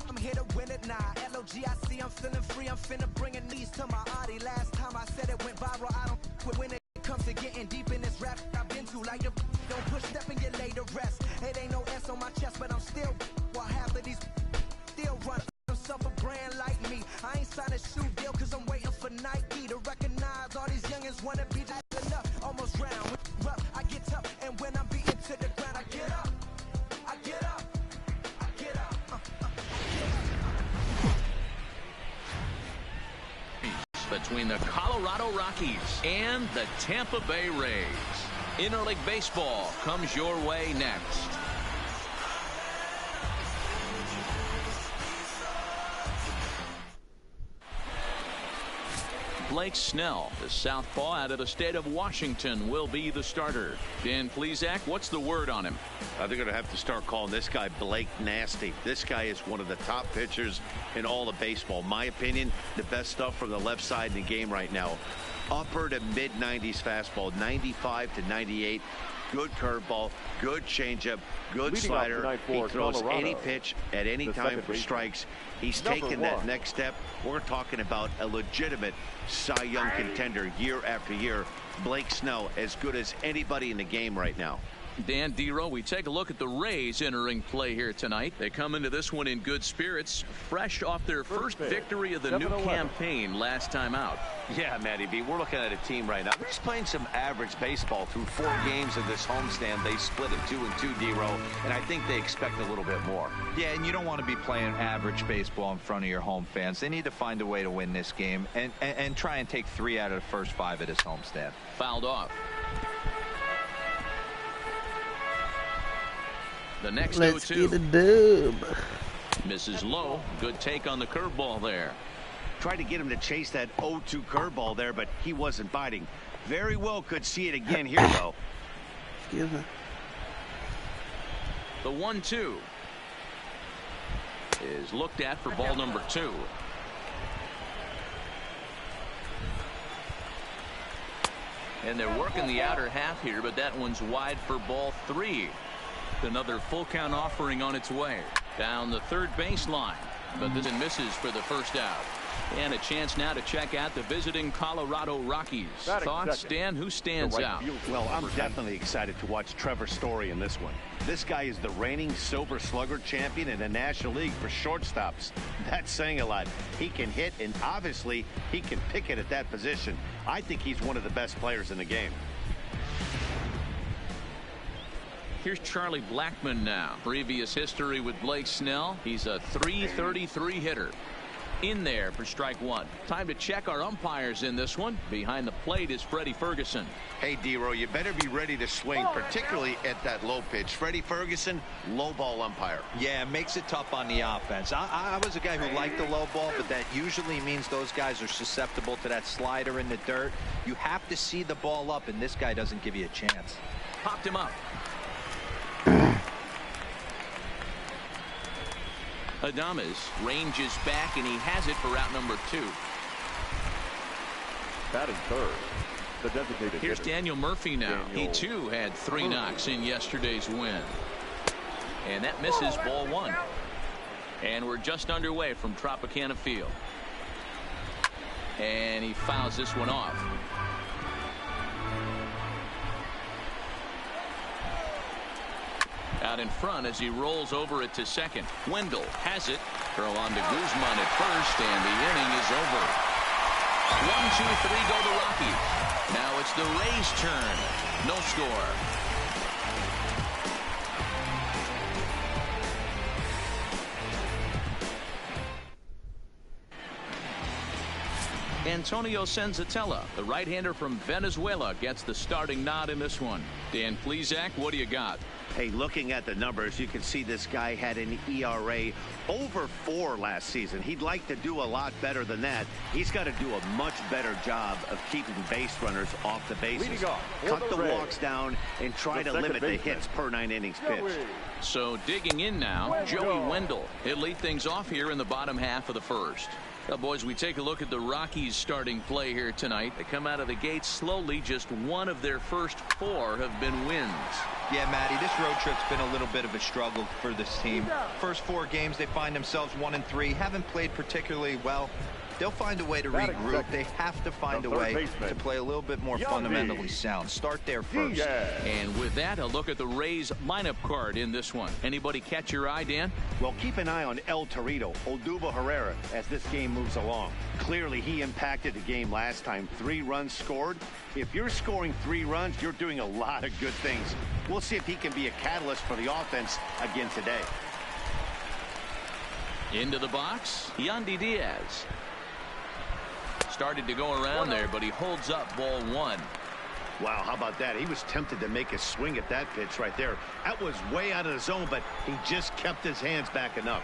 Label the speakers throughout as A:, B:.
A: I'm here to win it now. LOGIC, I'm feeling free. I'm finna bringing these to my Audi. Last time I said it went viral. I don't quit when it comes to getting deep in this rap. I've been to like the don't push step and get laid to rest. It ain't no S on my chest, but I'm still while half of these still run themselves a brand like me. I ain't signed a shoe deal cause I'm waiting for Nike to recognize all these youngins wanna be just enough. Almost round, rough, I get tough, and when I'm beaten to the ground, I get up. I get up. I get up.
B: Between the Colorado Rockies and the Tampa Bay Rays. Interleague baseball comes your way next. Blake Snell, the southpaw out of the state of Washington, will be the starter. Dan Plesac, what's the word on him?
C: They're going to have to start calling this guy Blake Nasty. This guy is one of the top pitchers in all of baseball. My opinion, the best stuff from the left side in the game right now. Upper to mid-90s fastball, 95 to 98. Good curveball, good changeup, good slider. He throws any pitch at any time for strikes. He's taken that next step. We're talking about a legitimate Cy Young contender year after year. Blake Snell, as good as anybody in the game right now.
B: Dan Dero, we take a look at the Rays entering play here tonight. They come into this one in good spirits, fresh off their first victory of the new campaign last time out.
C: Yeah, Matty B, we're looking at a team right now. They're just playing some average baseball through 4 games of this homestand. They split it 2-2, Dero, and I think they expect a little bit more.
D: Yeah, and you don't want to be playing average baseball in front of your home fans. They need to find a way to win this game and try and take 3 out of the first 5 of this homestand.
B: Fouled off. The next 0-2.
E: Let's get a dub.
B: Misses low. Good take on the curveball there.
C: Tried to get him to chase that 0-2 curveball there, but he wasn't biting. Very well could see it again here, though.
E: Excuse me.
B: The 1-2 is looked at for ball number 2. And they're working the outer half here, but that one's wide for ball 3. Another full count offering on its way down the third baseline, but this misses for the first out. And a chance now to check out the visiting Colorado Rockies. Thoughts, Dan? Who stands out?
C: Well, I'm definitely excited to watch Trevor Story in this one. This guy is the reigning Silver Slugger champion in the National League for shortstops. That's saying a lot. He can hit, and obviously he can pick it at that position. I think he's one of the best players in the game.
B: Here's Charlie Blackmon now. Previous history with Blake Snell. He's a .333 hitter. In there for strike 1. Time to check our umpires in this one. Behind the plate is Freddie Ferguson.
C: Hey, Dero, you better be ready to swing, particularly at that low pitch. Freddie Ferguson, low ball umpire.
D: Yeah, it makes it tough on the offense. I was a guy who liked the low ball, but that usually means those guys are susceptible to that slider in the dirt. You have to see the ball up, and this guy doesn't give you a chance.
B: Popped him up. Adames ranges back, and he has it for out number 2.
F: Batting third, the designated
B: Here's
F: hitter.
B: Daniel Murphy now. He too had 3 knocks in yesterday's win. And that misses ball 1. And we're just underway from Tropicana Field. And he fouls this one off. Out in front as he rolls over it to second. Wendell has it. Throw on to Guzman at first, and the inning is over. 1, 2, 3 go the Rockies. Now it's the Rays' turn. No score. Antonio Senzatella, the right-hander from Venezuela, gets the starting nod in this one. Dan Plesac, what do you got?
C: Hey, looking at the numbers, you can see this guy had an ERA over 4 last season. He'd like to do a lot better than that. He's got to do a much better job of keeping base runners off the bases. Cut the walks down and try to limit the hits per 9 innings pitched.
B: So digging in now, Joey Wendell. He'll lead things off here in the bottom half of the first. Now, boys, we take a look at the Rockies starting play here tonight. They come out of the gate slowly. Just one of their first 4 have been wins.
D: Yeah, Matty, this road trip's been a little bit of a struggle for this team. First 4 games, they find themselves 1-3. Haven't played particularly well. They'll find a way to regroup. They have to find a way to play a little bit more fundamentally sound. Start there first.
B: And with that, a look at the Rays lineup card in this one. Anybody catch your eye, Dan?
G: Well, keep an eye on El Torito, Odubel Herrera, as this game moves along. Clearly, he impacted the game last time. 3 runs scored. If you're scoring 3 runs, you're doing a lot of good things. We'll see if he can be a catalyst for the offense again today.
B: Into the box, Yandy Diaz. Started to go around there, but he holds up ball 1.
G: Wow, how about that? He was tempted to make a swing at that pitch right there. That was way out of the zone, but he just kept his hands back enough.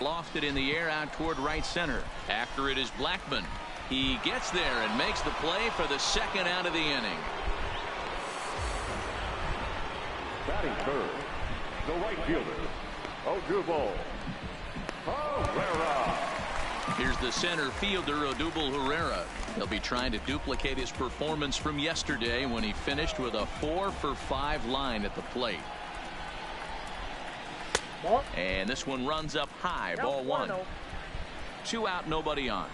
B: Lofted in the air out toward right center. After it is Blackman. He gets there and makes the play for the second out of the inning.
F: Batting third, the right fielder, Odubel Herrera.
B: Here's the center fielder, Odubel Herrera. He'll be trying to duplicate his performance from yesterday when he finished with a 4-for-5 line at the plate. And this one runs up high, ball 1. 2 out, nobody on.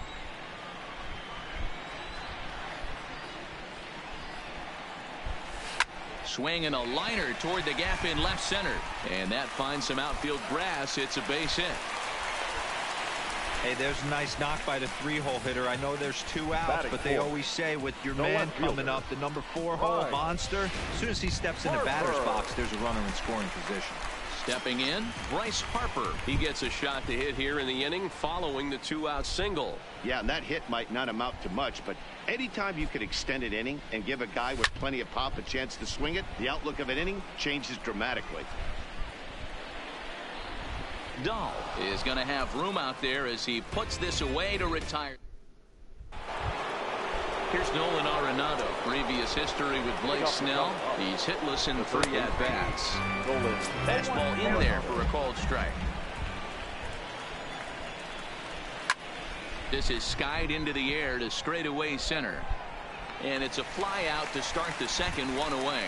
B: Swing and a liner toward the gap in left center. And that finds some outfield grass. It's a base hit.
D: Hey, there's a nice knock by the 3-hole hitter. I know there's 2 outs, but they always say with your man coming up, the number 4-hole monster, as soon as he steps in the batter's box, there's a runner in scoring position.
B: Stepping in, Bryce Harper. He gets a shot to hit here in the inning following the 2-out single.
G: Yeah, and that hit might not amount to much, but anytime you can extend an inning and give a guy with plenty of pop a chance to swing it, the outlook of an inning changes dramatically.
B: Dahl is going to have room out there as he puts this away to retire. Here's Nolan Arenado. Previous history with Blake Snell. He's hitless in 3 at-bats. Fastball in there for a called strike. This is skied into the air to straightaway center. And it's a fly out to start the second, 1 away.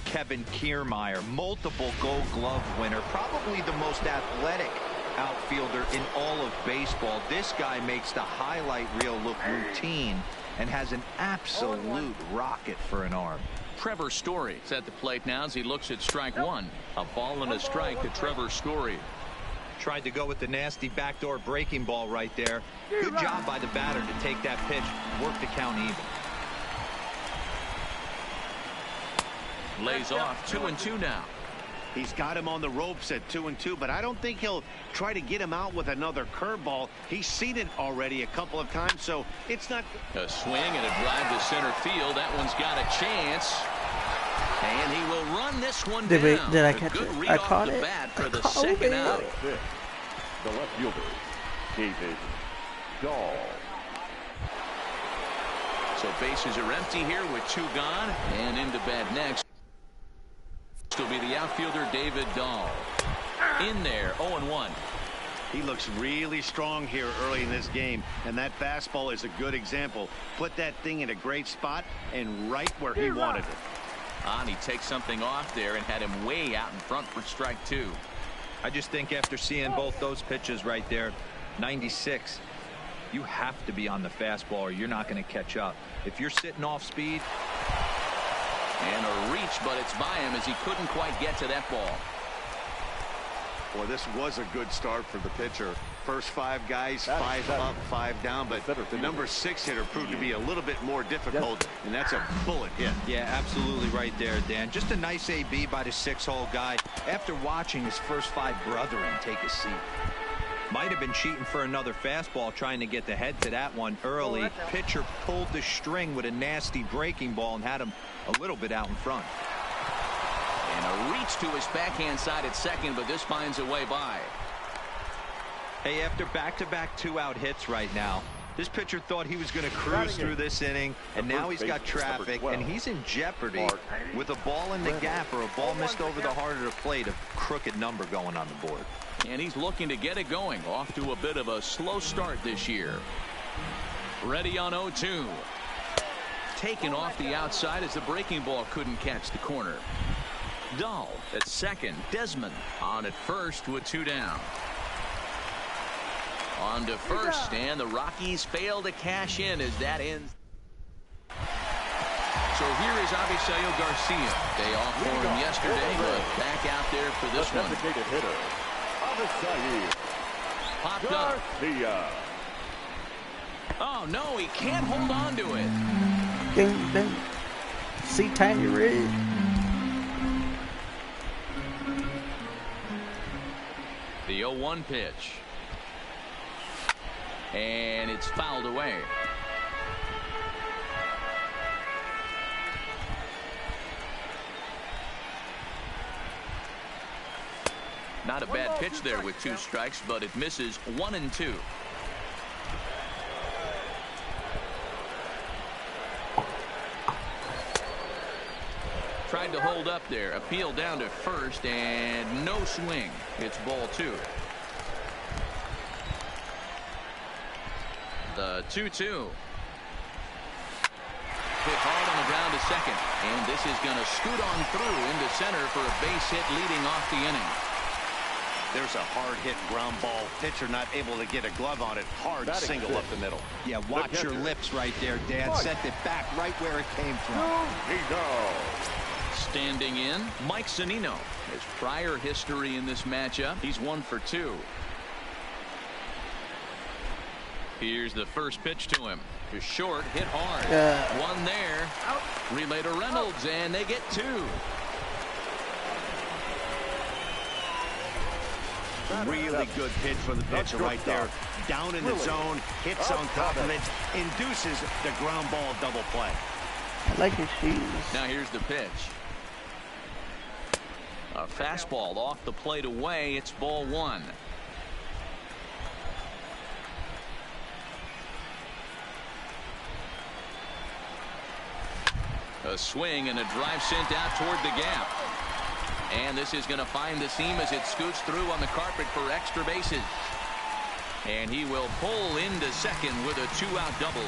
D: Kevin Kiermaier, multiple Gold Glove winner, probably the most athletic outfielder in all of baseball. This guy makes the highlight reel look routine and has an absolute rocket for an arm.
B: Trevor Story is at the plate now as he looks at strike 1. A ball and a strike to Trevor Story.
D: Tried to go with the nasty backdoor breaking ball right there. Good job by the batter to take that pitch, work the count even.
B: Lays off 2-2 now.
G: He's got him on the ropes at 2-2, but I don't think he'll try to get him out with another curveball. He's seen it already a couple of times, so it's not.
B: A swing and a drive to center field. That one's got a chance. And he will run this one down.
E: Did I catch
B: good
E: it?
B: read
E: I
B: off
E: caught
B: the
E: it.
B: bat for the second out.
F: The left fielder, David Dahl.
B: So bases are empty here with 2 gone. And into bat next will be the outfielder David Dahl. In there, 0-1.
G: He looks really strong here early in this game, and that fastball is a good example. Put that thing in a great spot and right where he wanted it.
B: And he takes something off there and had him way out in front for strike 2.
D: I just think after seeing both those pitches right there, 96, you have to be on the fastball or you're not going to catch up. If you're sitting off speed.
B: And a reach, but it's by him as he couldn't quite get to that ball.
G: Well, this was a good start for the pitcher. First 5 guys, 5 up, 5 down, but the number 6 hitter proved to be a little bit more difficult, and that's a bullet hit.
D: Yeah, absolutely right there, Dan. Just a nice AB by the 6-hole guy after watching his first 5 brethren take a seat. Might have been cheating for another fastball, trying to get the head to that one early. Pitcher pulled the string with a nasty breaking ball and had him a little bit out in front.
B: And a reach to his backhand side at second, but this finds a way by.
D: Hey, after back-to-back 2-out hits right now, This pitcher thought he was going to cruise through this inning, and now he's got traffic, and he's in jeopardy with a ball in the gap or a ball missed over the heart of the plate, a crooked number going on the board.
B: And he's looking to get it going. Off to a bit of a slow start this year. Ready on 0-2. Taken off the outside as the breaking ball couldn't catch the corner. Dahl at second. Desmond on at first with 2 down. On to first, and the Rockies fail to cash in as that ends. So here is Avisayo Garcia. Day off for him yesterday, but back out there for this one.
F: Designated hitter, Avisayo
B: Popped up.
F: Garcia.
B: Oh, no, he can't hold on to it.
E: Ding, ding. See Tanya Red.
B: The 0-1 pitch. And it's fouled away. Not a bad pitch there with 2 strikes, but it misses 1-2. Tried to hold up there. Appeal down to first, and no swing. It's ball 2. The 2-2. Hit hard on the ground to second, and this is going to scoot on through into center for a base hit leading off the inning.
G: There's a hard hit ground ball. Pitcher not able to get a glove on it. Hard single up the middle.
D: Yeah, watch your lips right there, Dan. Sent it back right where it came from.
B: Standing in, Mike Zunino. His prior history in this matchup, he's 1 for 2. Here's the first pitch to him. To short, hit hard. One there. Relay to Reynolds, and they get 2.
G: Really good pitch for the pitcher right there. Down in the zone, hits on top of it, induces the ground ball double play.
E: I like his shoes.
B: Now here's the pitch. A fastball off the plate away. It's ball 1. A swing and a drive sent out toward the gap. And this is going to find the seam as it scoots through on the carpet for extra bases. And he will pull into second with a 2-out double.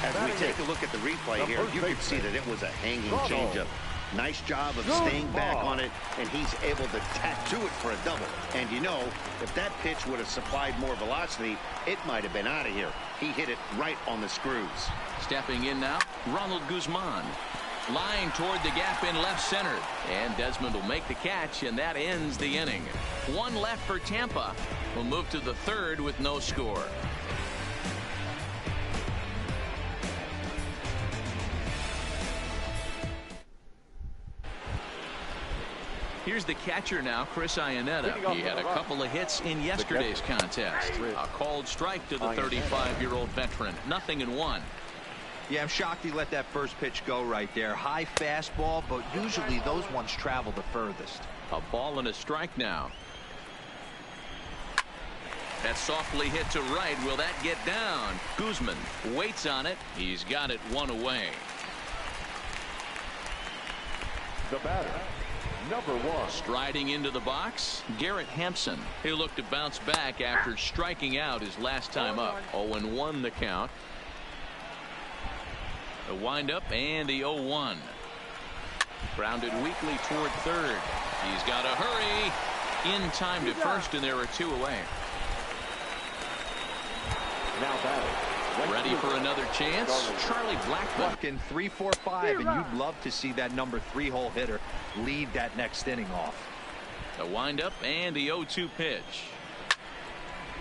G: As we take a look at the replay here, you can see that it was a hanging changeup. Nice job of staying back on it, and he's able to tattoo it for a double. And you know, if that pitch would have supplied more velocity, it might have been out of here. He hit it right on the screws.
B: Stepping in now, Ronald Guzman. Line toward the gap in left center. And Desmond will make the catch, and that ends the inning. 1 left for Tampa. We'll move to the 3rd with no score. Here's the catcher now, Chris Iannetta. He had a couple of hits in yesterday's contest. A called strike to the 35-year-old veteran. 0-1.
D: Yeah, I'm shocked he let that first pitch go right there. High fastball, but usually those ones travel the furthest.
B: A ball and a strike now. That softly hit to right. Will that get down? Guzman waits on it. He's got it 1 away.
F: The batter, number 1.
B: Striding into the box, Garrett Hampson. He'll look to bounce back after striking out his last time up. 0-1 the count. The windup and the 0-1. Grounded weakly toward third. He's got to hurry. In time to first, and there are 2 away.
F: Now batting.
B: Ready for another chance? Charlie Blackmon.
D: Walking 3-4-5, and you'd love to see that number 3-hole hitter lead that next inning off.
B: The windup and the 0-2 pitch.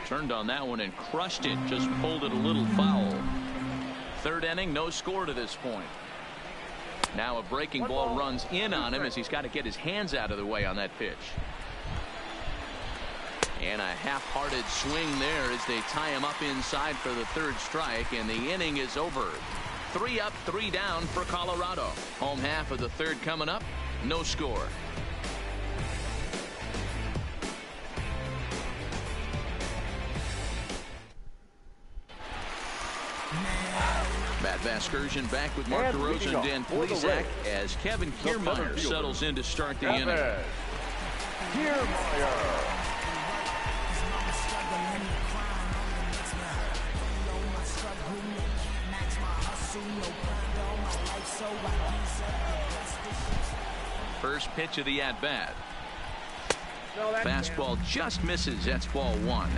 B: Turned on that one and crushed it. Just pulled it a little foul. 3rd inning, no score to this point. Now a breaking ball runs in on him as he's got to get his hands out of the way on that pitch. And a half-hearted swing there as they tie him up inside for the 3rd strike, and the inning is over. 3 up, 3 down for Colorado. Home half of the 3rd coming up. No score. Matt Vasgersian back with Mark DeRosa and Dan Plesac as Kevin Kiermaier settles in to start the inning.
F: Kiermaier.
B: First pitch of the at-bat. Fastball just misses. That's ball one.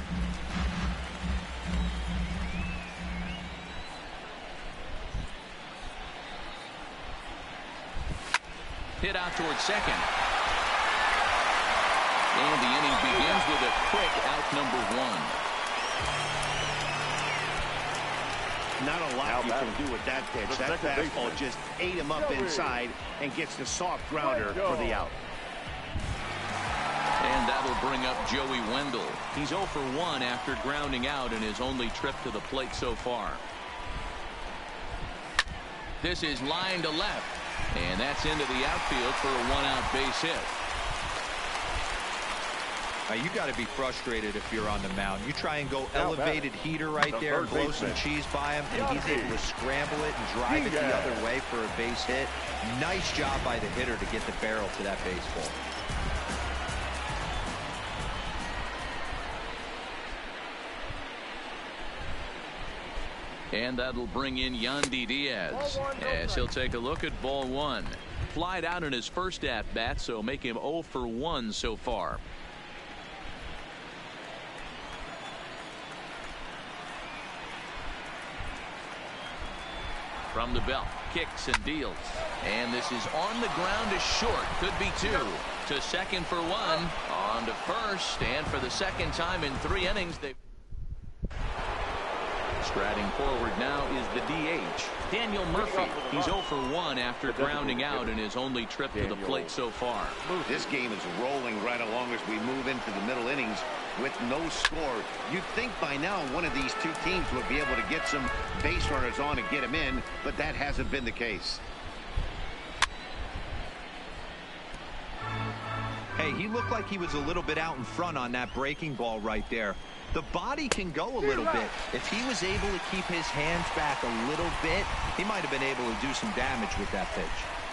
B: Hit out towards second. And the inning begins with a quick out number one.
G: Not a lot you can do with that pitch. That fastball just ate him up inside and gets the soft grounder for the out.
B: And that'll bring up Joey Wendell. He's 0 for 1 after grounding out in his only trip to the plate so far. This is line to left. And that's into the outfield for a one-out base hit.
D: You got to be frustrated if you're on the mound. You try and go elevated heater right there and blow some cheese by him, and he's able to scramble it and drive it the other way for a base hit. Nice job by the hitter to get the barrel to that baseball.
B: And that'll bring in Yandy Diaz as he'll take a look at ball one. Flied out in his first at-bat, so make him 0 for 1 so far. From the belt, kicks and deals. And this is on the ground to short. Could be 2. To second for 1. On to first. And for the second time in 3 innings, they... Striding forward now is the DH, Daniel Murphy. He's 0 for 1 after grounding out in his only trip to the plate so far.
G: This game is rolling right along as we move into the middle innings with no score. You'd think by now one of these two teams would be able to get some base runners on and get them in, but that hasn't been the case.
D: Hey, he looked like he was a little bit out in front on that breaking ball right there. The body can go a little bit. If he was able to keep his hands back a little bit, he might have been able to do some damage with that pitch.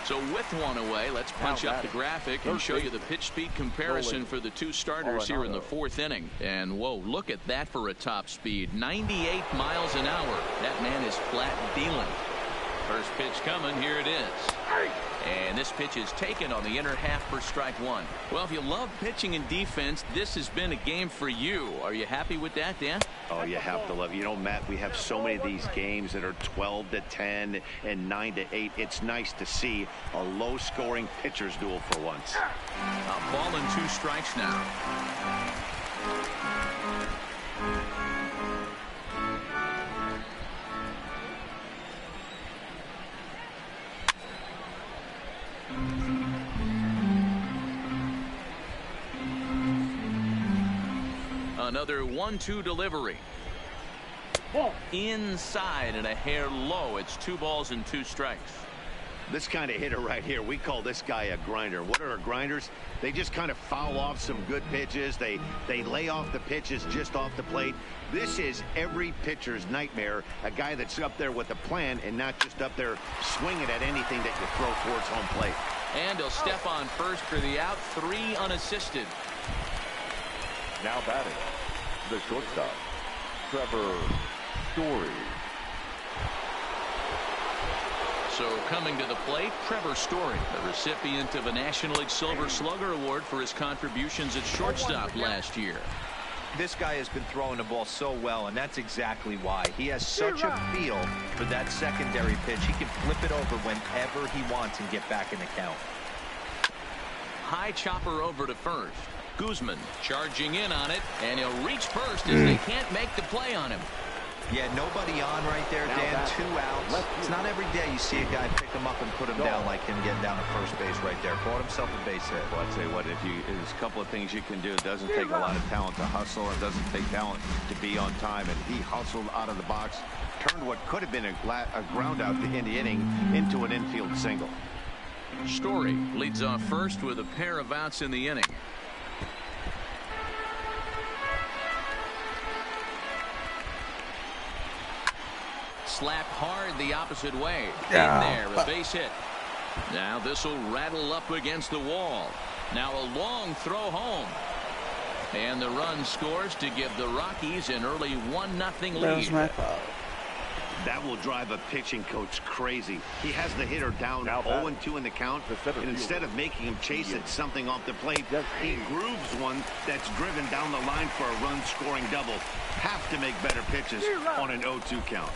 B: So with one away, let's punch up the graphic and show you the pitch speed comparison for the two starters here in the 4th inning. And whoa, look at that for a top speed. 98 miles an hour. That man is flat dealing. First pitch coming. Here it is. And this pitch is taken on the inner half for strike 1. Well, if you love pitching and defense, this has been a game for you. Are you happy with that, Dan?
G: Oh, you have to love it. You know, Matt, we have so many of these games that are 12-10 and 9-8. It's nice to see a low-scoring pitcher's duel for once.
B: A ball and 2 strikes now. Another 1-2 delivery. Inside and a hair low. It's 2 balls and 2 strikes.
G: This kind of hitter right here, we call this guy a grinder. What are grinders? They just kind of foul off some good pitches. They lay off the pitches just off the plate. This is every pitcher's nightmare, a guy that's up there with a plan and not just up there swinging at anything that you throw towards home plate.
B: And he'll step on first for the out. 3 unassisted.
F: Now batting, the shortstop, Trevor Story.
B: So coming to the plate, Trevor Story, the recipient of a National League Silver Slugger Award for his contributions at shortstop last year.
D: This guy has been throwing the ball so well, and that's exactly why. He has such a feel for that secondary pitch. He can flip it over whenever he wants and get back in the count.
B: High chopper over to first. Guzman charging in on it, and he'll reach first as they can't make the play on him.
D: Yeah, nobody on right there, Dan. 2 outs. It's not every day you see a guy pick him up and put him down like him getting down to first base right there. Bought himself a base hit.
C: Well, I'd say what, there's a couple of things you can do. It doesn't take a lot of talent to hustle. It doesn't take talent to be on time. And he hustled out of the box, turned what could have been a ground out in the inning into an infield single.
B: Story leads off first with a pair of outs in the inning. slapped hard the opposite way. In there, a base hit. Now this will rattle up against the wall. Now a long throw home. And the run scores to give the Rockies an early 1-0 lead.
E: That was my fault.
G: That will drive a pitching coach crazy. He has the hitter down 0-2 in the count, and instead of making him chase at something off the plate, he grooves one that's driven down the line for a run-scoring double. Have to make better pitches on an 0-2 count.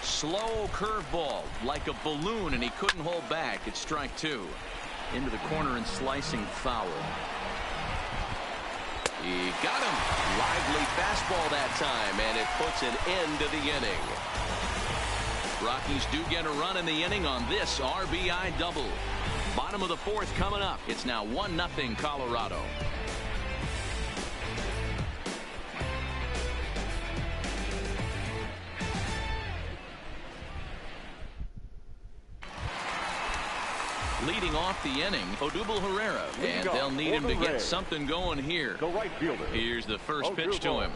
B: Slow curveball like a balloon, and he couldn't hold back. It's strike two. Into the corner and slicing foul. He got him. Lively fastball that time, and it puts an end to the inning. Rockies do get a run in the inning on this RBI double. Bottom of the fourth coming up. It's now 1-0 Colorado. Leading off the inning, Odubel Herrera, and they'll need him to get something going here. Here's the first pitch to him.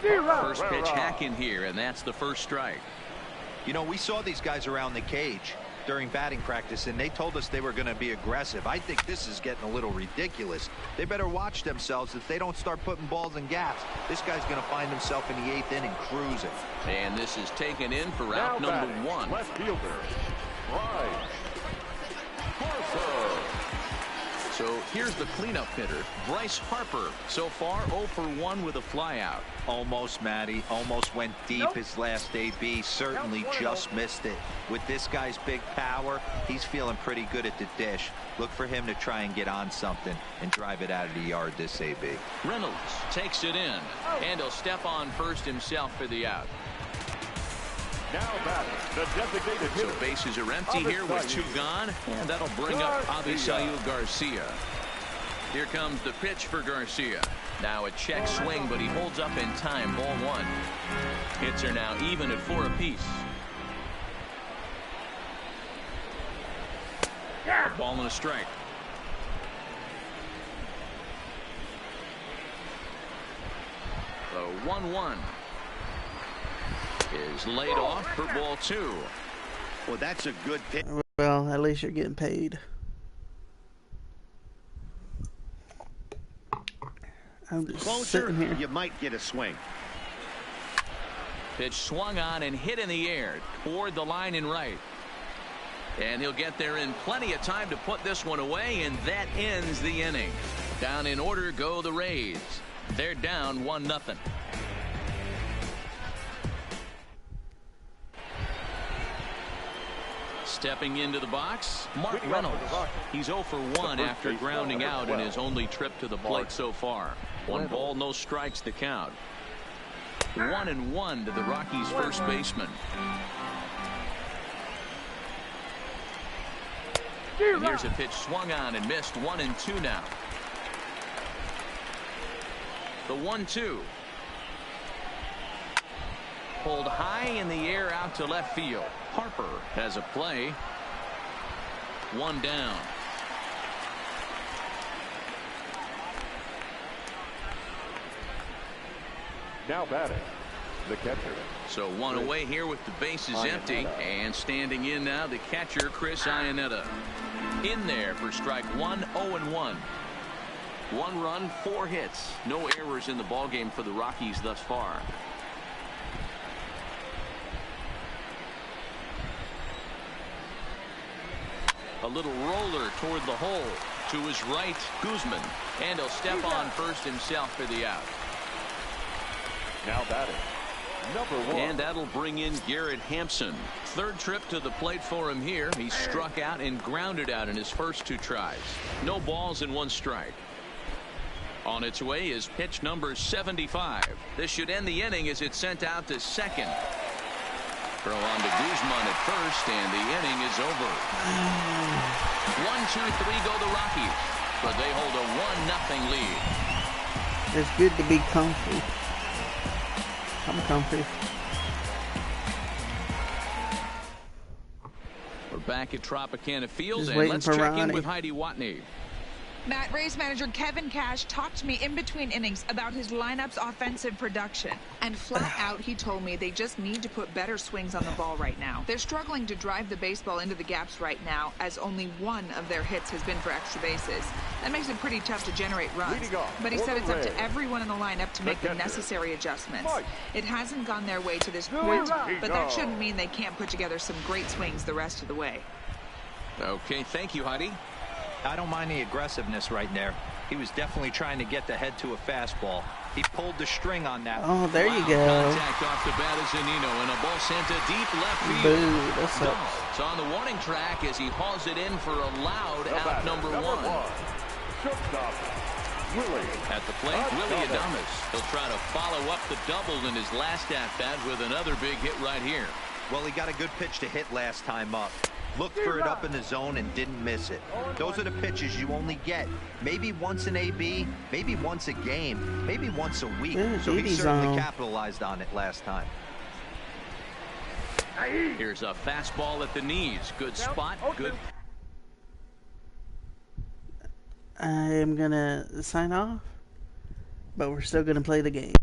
B: First pitch hacking here, and that's the first strike.
D: You know, we saw these guys around the cage during batting practice, and they told us they were going to be aggressive. I think this is getting a little ridiculous. They better watch themselves if they don't start putting balls in gaps. This guy's going to find himself in the 8th inning cruising.
B: And this is taken in for out number one.
F: Left fielder, Bryce.
B: So here's the cleanup hitter, Bryce Harper. So far 0 for 1 with a flyout.
D: Almost, Matty. Almost went deep his last AB. Certainly just missed it. With this guy's big power, he's feeling pretty good at the dish. Look for him to try and get on something and drive it out of the yard this AB.
B: Reynolds takes it in, and he'll step on first himself for the out.
F: Now batting, the designated hitter.
B: So bases are empty here with 2 gone, and that'll bring up Avisail Garcia. Here comes the pitch for Garcia. Now a check swing, but he holds up in time. Ball 1. Hits are now even at 4 apiece. A ball and a strike. The 1-1 is laid off for ball 2.
G: Well, that's a good pitch.
E: Well, at least you're getting paid. I'm just sitting here.
G: You might get a swing.
B: Pitch swung on and hit in the air toward the line and right. And he'll get there in plenty of time to put this one away, and that ends the inning. Down in order go the Rays. They're down 1-0. Stepping into the box, Mark Reynolds. He's 0 for 1 after grounding out in his only trip to the plate so far. 1 ball, no strikes to count. 1-1 to the Rockies' first baseman. And here's a pitch swung on and missed. 1-2 now. The 1-2. Pulled high in the air out to left field. Harper has a play. 1 down.
F: Now batting, the catcher.
B: So 1 away here with the bases empty, and standing in now the catcher Chris Iannetta. In there for strike 1. 0-1. 1 run, 4 hits, no errors in the ballgame for the Rockies thus far. A little roller toward the hole. To his right, Guzman. And he'll step on first himself for the out.
F: Now batting, number 1.
B: And that'll bring in Garrett Hampson. 3rd trip to the plate for him here. He struck out and grounded out in his first 2 tries. No balls and 1 strike. On its way is pitch number 75. This should end the inning as it's sent out to second. Throw on to Guzman at first, and the inning is over. 1-2-3 go the Rockies, but they hold a 1-0 lead.
E: It's good to be comfy. I'm comfy.
B: We're back at Tropicana Field,
E: Just
B: and let's
E: for
B: check
E: Ronnie.
B: in with Heidi Watney.
H: Matt, Rays manager Kevin Cash talked to me in between innings about his lineup's offensive production. And flat out, he told me they just need to put better swings on the ball right now. They're struggling to drive the baseball into the gaps right now, as only one of their hits has been for extra bases. That makes it pretty tough to generate runs. But he said it's up to everyone in the lineup to make the necessary adjustments. It hasn't gone their way to this point, but that shouldn't mean they can't put together some great swings the rest of the way.
B: Okay, thank you, Heidi.
D: I don't mind the aggressiveness right there. He was definitely trying to get the head to a fastball. He pulled the string on that.
E: Oh, there you go.
B: Contact off the bat of Zunino, and a ball sent to deep left field.
E: Boo, that sucks.
B: It's on the warning track as he hauls it in for a loud out number one.
F: Shortstop, Willie.
B: At the plate, Willie Adames. He'll try to follow up the double in his last at-bat with another big hit right here.
D: Well, he got a good pitch to hit last time up. Looked for it up in the zone and didn't miss it. Those are the pitches you only get. Maybe once an AB, maybe once a game, maybe once a week. So he certainly capitalized on it last time.
B: Here's a fastball at the knees. Good spot. Good.
E: I am going to sign off, but we're still going to play the game.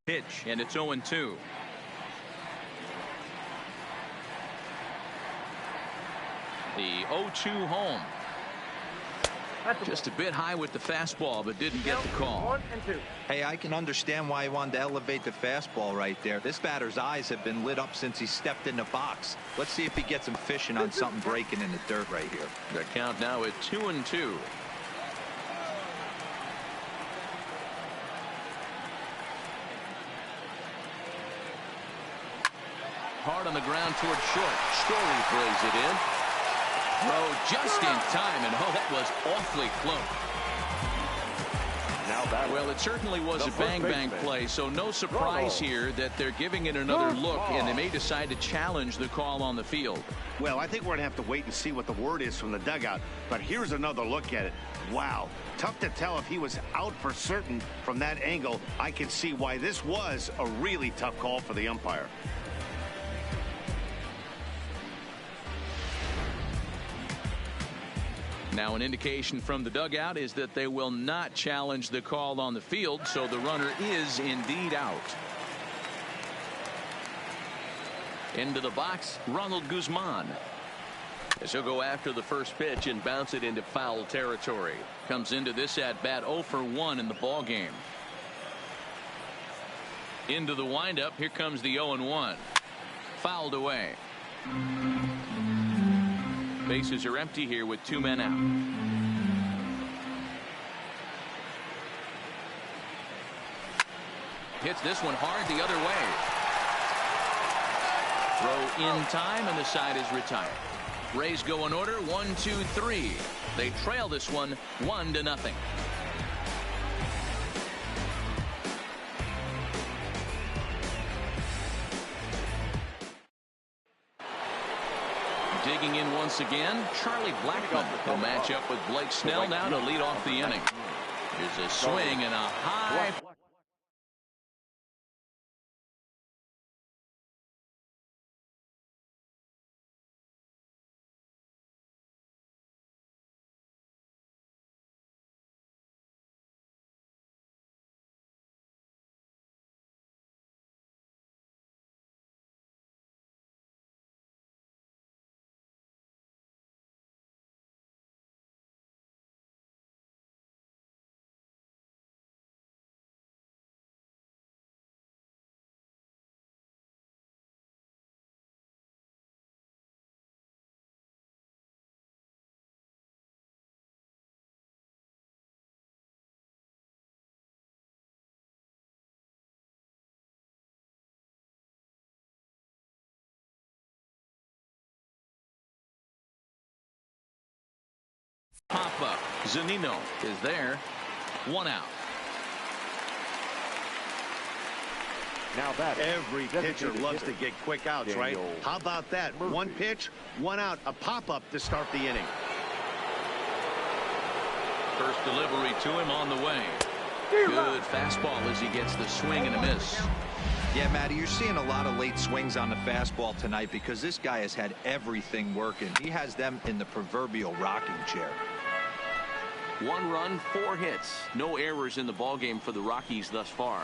B: Pitch, and it's 0-2. The 0-2 home. Just a bit high with the fastball, but didn't get the call.
D: Hey, I can understand why he wanted to elevate the fastball right there. This batter's eyes have been lit up since he stepped in the box. Let's see if he gets him fishing on something breaking in the dirt right here.
B: The count now at 2-2. Hard on the ground towards short. Story plays it in. Throw just in time, and oh, that was awfully close. Well, it certainly was a bang-bang play, so no surprise here that they're giving it another look, and they may decide to challenge the call on the field.
G: Well, I think we're going to have to wait and see what the word is from the dugout, but here's another look at it. Wow, tough to tell if he was out for certain from that angle. I can see why this was a really tough call for the umpire.
B: Now an indication from the dugout is that they will not challenge the call on the field, so the runner is indeed out. Into the box, Ronald Guzman. As he'll go after the first pitch and bounce it into foul territory. Comes into this at bat 0 for 1 in the ball game. Into the windup, here comes the 0-1. Fouled away. Bases are empty here with 2 men out. Hits this one hard the other way. Throw in time, and the side is retired. Rays go in order 1, 2, 3. They trail this one 1-0. Digging in once again, Charlie Blackmon will match up with Blake Snell now to lead off the inning. Here's a swing and a high Pop-up. Zunino is there. 1 out.
F: Now that
C: every pitcher loves to get quick outs, right? How about that?
F: Murphy.
C: 1 pitch, 1 out, a pop-up to start the inning.
B: First delivery to him on the way. Good fastball as he gets the swing and a miss.
D: Yeah, Matty, you're seeing a lot of late swings on the fastball tonight because this guy has had everything working. He has them in the proverbial rocking chair.
B: 1 run, 4 hits. No errors in the ballgame for the Rockies thus far.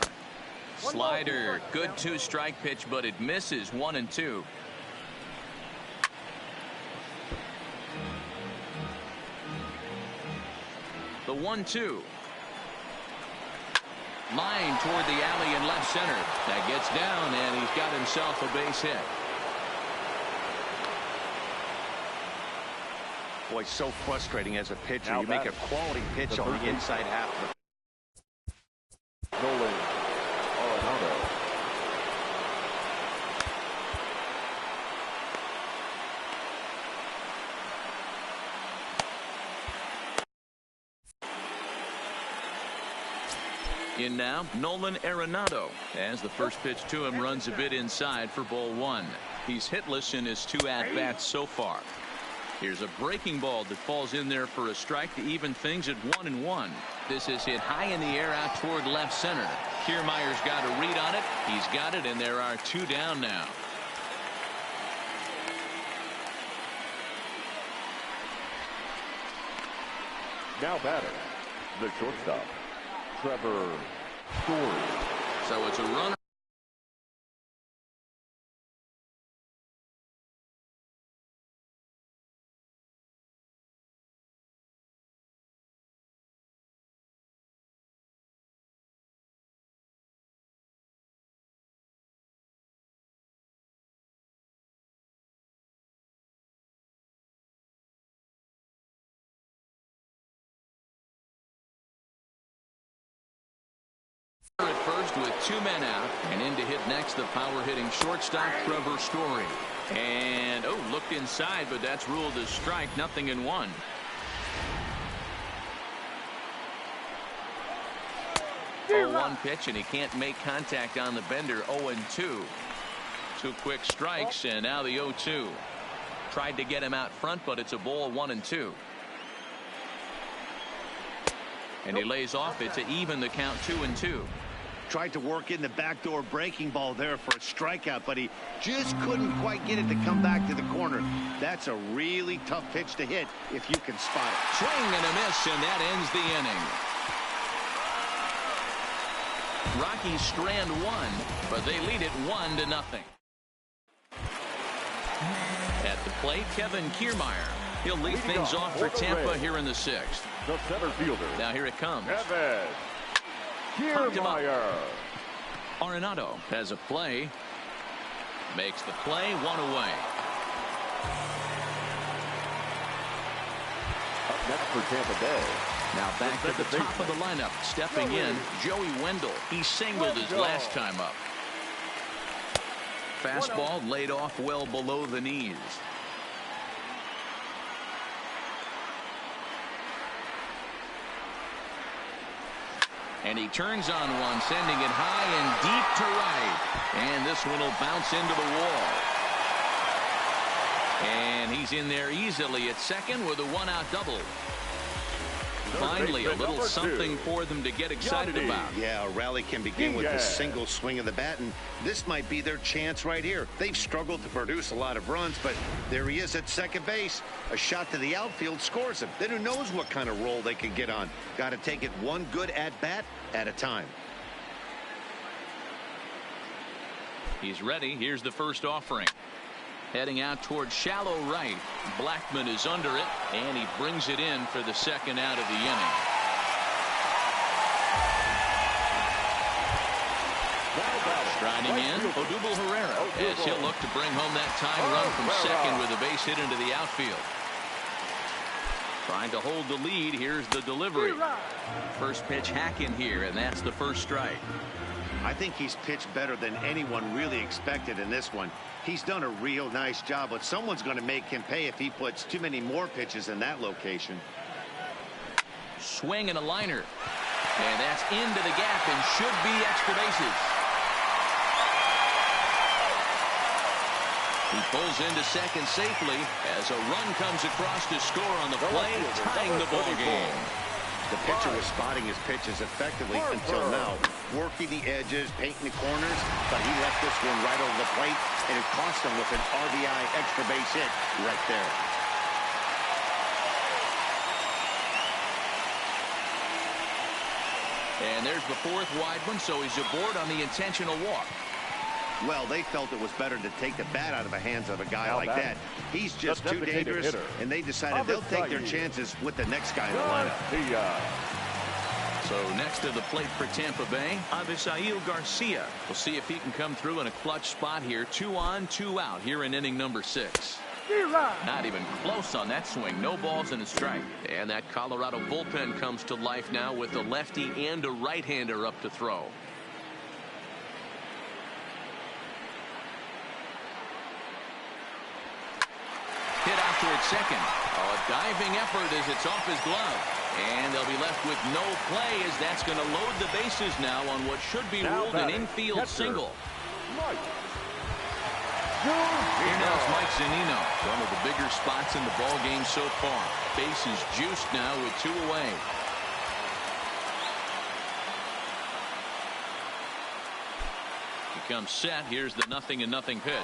B: Slider, good 2-strike pitch, but it misses. 1-2. The 1-2. Line toward the alley in left center. That gets down, and he's got himself a base hit.
C: Boy, so frustrating as a pitcher.
F: Now
C: You make a quality pitch on the inside half of the
F: Nolan Arenado.
B: In now, Nolan Arenado, as the first pitch to him runs a bit inside for ball 1. He's hitless in his 2 at-bats so far. Here's a breaking ball that falls in there for a strike to even things at 1-1. This is hit high in the air out toward left center. Kiermaier's got a read on it. He's got it, and there are 2 down now.
F: Now batting, the shortstop, Trevor Story.
B: So it's a runner. At first with 2 men out, and in to hit next the power hitting shortstop Trevor Story. And looked inside, but that's ruled as strike. 0-1. Oh, 1 pitch, and he can't make contact on the bender. 0-2. 2 quick strikes, and now the 0-2. Tried to get him out front, but it's a ball. 1-2. And he lays off it to even the count. 2-2.
C: Tried to work in the backdoor breaking ball there for a strikeout, but he just couldn't quite get it to come back to the corner. That's a really tough pitch to hit if you can spot it.
B: Swing and a miss, and that ends the inning. Rockies strand 1, but they lead it 1-0. At the plate, Kevin Kiermaier. He'll lead things off for Tampa here in the 6th.
F: The center fielder.
B: Now here it comes.
F: Kevin Kiermaier.
B: Arenado has a play. Makes the play. 1 away.
F: Up next for Tampa Bay.
B: Now back to the top of the lineup. Stepping in, Joey Wendell. He singled his last time up. Fastball laid off well below the knees. And he turns on one, sending it high and deep to right. And this one will bounce into the wall. And he's in there easily at second with a 1-out double. Finally, a little something for them to get excited about.
C: Yeah, a rally can begin with a single swing of the bat, and this might be their chance right here. They've struggled to produce a lot of runs, but there he is at second base. A shot to the outfield scores him. Then who knows what kind of roll they can get on. Got to take it one good at-bat at a time.
B: He's ready. Here's the first offering. Heading out towards shallow right. Blackman is under it, and he brings it in for the 2nd out of the inning. Striding in, Odubel Herrera, as he'll look to bring home that tying run from second with a base hit into the outfield. Trying to hold the lead. Here's the delivery. First pitch hacking here, and that's the first strike.
C: I think he's pitched better than anyone really expected in this one. He's done a real nice job, but someone's going to make him pay if he puts too many more pitches in that location.
B: Swing and a liner. And that's into the gap and should be extra bases. He pulls into second safely as a run comes across to score on the play, tying the ball game.
G: The pitcher was spotting his pitches effectively until now, working the edges, painting the corners, but he left this one right over the plate, and it cost him with an RBI extra base hit right there.
B: And there's the fourth wide one, so he's aboard on the intentional walk.
G: Well, they felt it was better to take the bat out of the hands of a guy like that. He's just too dangerous, and they decided they'll take their chances with the next guy in the lineup.
B: So next to the plate for Tampa Bay, Avisail Garcia. We'll see if he can come through in a clutch spot here. 2 on, 2 out here in inning number 6. Not even close on that swing. No balls and a strike. And that Colorado bullpen comes to life now with a lefty and a right-hander up to throw. Hit out toward second. A diving effort as it's off his glove. And they'll be left with no play as that's going to load the bases now on what should be ruled an infield single. Here now is Mike Zunino. One of the bigger spots in the ball game so far. Bases juiced now with 2 away. He comes set. Here's the 0-0 pitch.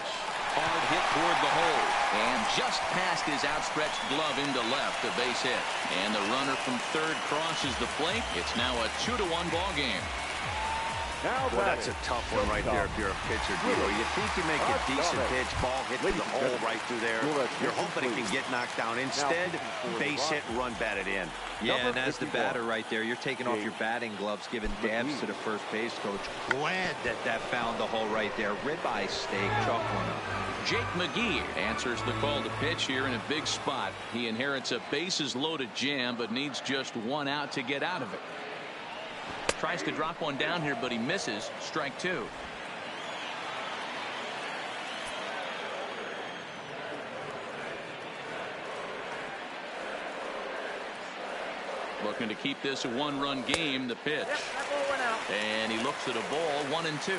B: Hard hit toward the hole. And just past his outstretched glove into left, a base hit. And the runner from third crosses the plate. It's now a 2-1 ball game.
G: Well, that's a tough one right there if you're a pitcher, Dilo. You think you make a decent pitch, ball hit through the hole right through there. You're hoping it can get knocked down. Instead, base hit, run batted in.
D: Yeah, and as the batter right there, you're taking off your batting gloves, giving dabs to the first base coach. Glad that found the hole right there. Ribeye steak, chalk one up.
B: Jake McGee answers the call to pitch here in a big spot. He inherits a bases loaded jam, but needs just 1 out to get out of it. Tries to drop one down here, but he misses. Strike 2. Looking to keep this a 1-run game. The pitch. And he looks at a ball, 1-2.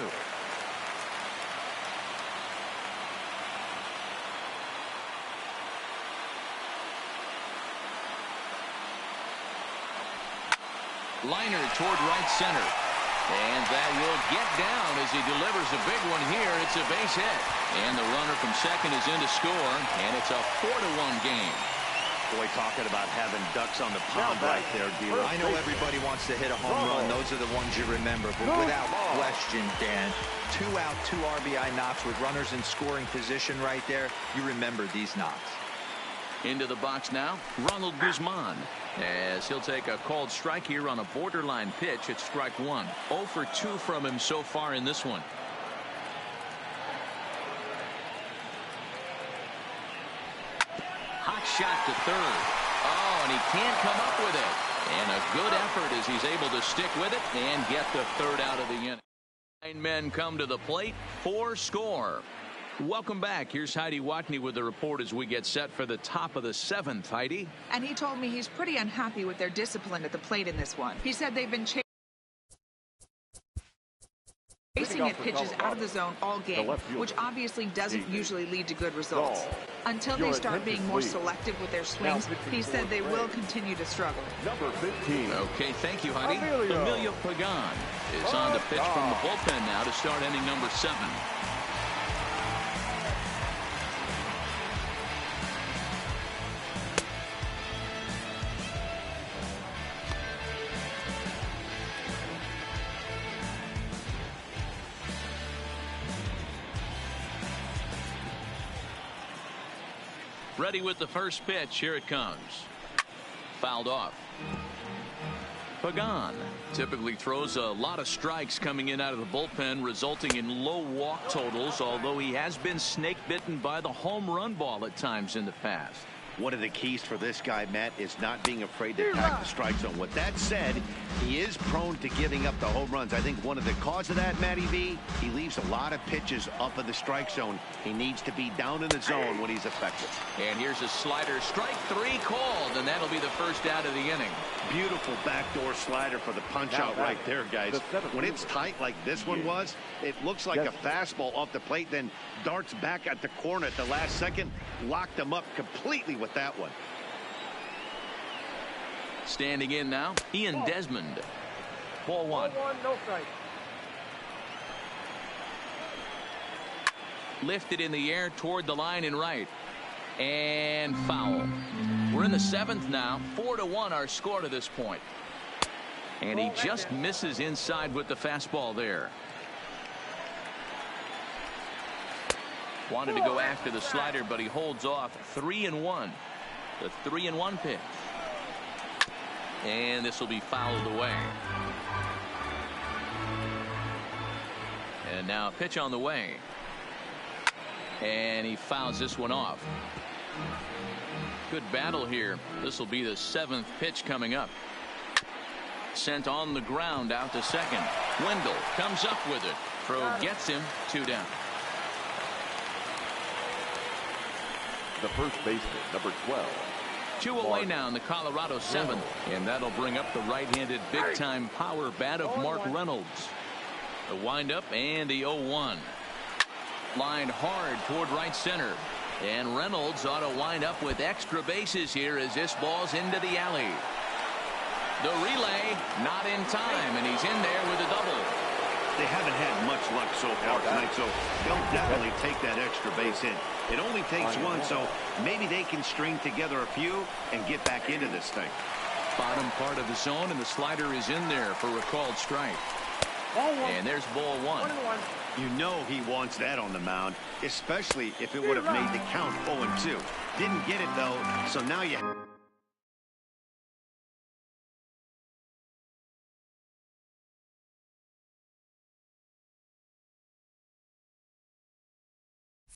B: Liner toward right center. And that will get down as he delivers a big one here. It's a base hit. And the runner from second is in to score. And it's a 4-1 game.
G: Boy, talking about having ducks on the pond right there, Dilo.
D: I know everybody wants to hit a home run. Those are the ones you remember. But without question, Dan, 2 out, 2 RBI knocks with runners in scoring position right there. You remember these knocks.
B: Into the box now, Ronald Guzman, as he'll take a called strike here on a borderline pitch at strike 1. 0 for 2 from him so far in this one. Hot shot to third. Oh, and he can't come up with it. And a good effort as he's able to stick with it and get the third out of the inning. 9 men come to the plate, 4 score. Welcome back. Here's Heidi Watney with the report as we get set for the top of the 7th. Heidi.
H: And he told me he's pretty unhappy with their discipline at the plate in this one. He said they've been chasing at pitches out of the zone all game, which obviously doesn't usually lead to good results. Until they start being more selective with their swings, he said they will continue to struggle.
F: Number 15.
B: Okay, thank you, Heidi. Emilio Pagan is on the pitch from the bullpen now to start inning number 7. Ready with the first pitch. Here it comes. Fouled off. Pagan typically throws a lot of strikes coming in out of the bullpen, resulting in low walk totals, although he has been snake bitten by the home run ball at times in the past.
G: One of the keys for this guy, Matt, is not being afraid to attack the strike zone. With that said, he is prone to giving up the home runs. I think one of the cause of that, Matty V, he leaves a lot of pitches up in the strike zone. He needs to be down in the zone when he's effective.
B: And here's a slider, strike 3 called, and that'll be the first out of the inning.
G: Beautiful backdoor slider for the punch out right there, guys. When it's tight like this one was, it looks like a fastball off the plate, then darts back at the corner at the last second, locked him up completely with that one.
B: Standing in now, Ian Desmond. Ball 1.
F: No strike.
B: Lifted in the air toward the line and right. And foul. We're in the 7th now. 4-1 our score to this point. And he just misses inside with the fastball there. Wanted to go after the slider, but he holds off. 3-1. The 3-1 pitch. And this will be fouled away. And now a pitch on the way. And he fouls this one off. Good battle here. This will be the 7th pitch coming up. Sent on the ground out to second. Wendell comes up with it. Crow gets him. 2 down.
F: The first baseman, number 12.
B: 2 away now in the Colorado 7th. And that'll bring up the right-handed big-time power bat of Mark Reynolds. The windup and the 0-1. Lined hard toward right center. And Reynolds ought to wind up with extra bases here as this ball's into the alley. The relay not in time, and he's in there with a double.
G: They haven't had much luck so far tonight, so they'll definitely take that extra base hit. It only takes one, so maybe they can string together a few and get back into this thing.
B: Bottom part of the zone, and the slider is in there for a called strike. And there's ball 1.
G: You know he wants that on the mound, especially if it would have made the count 0-2. Didn't get it, though, so now you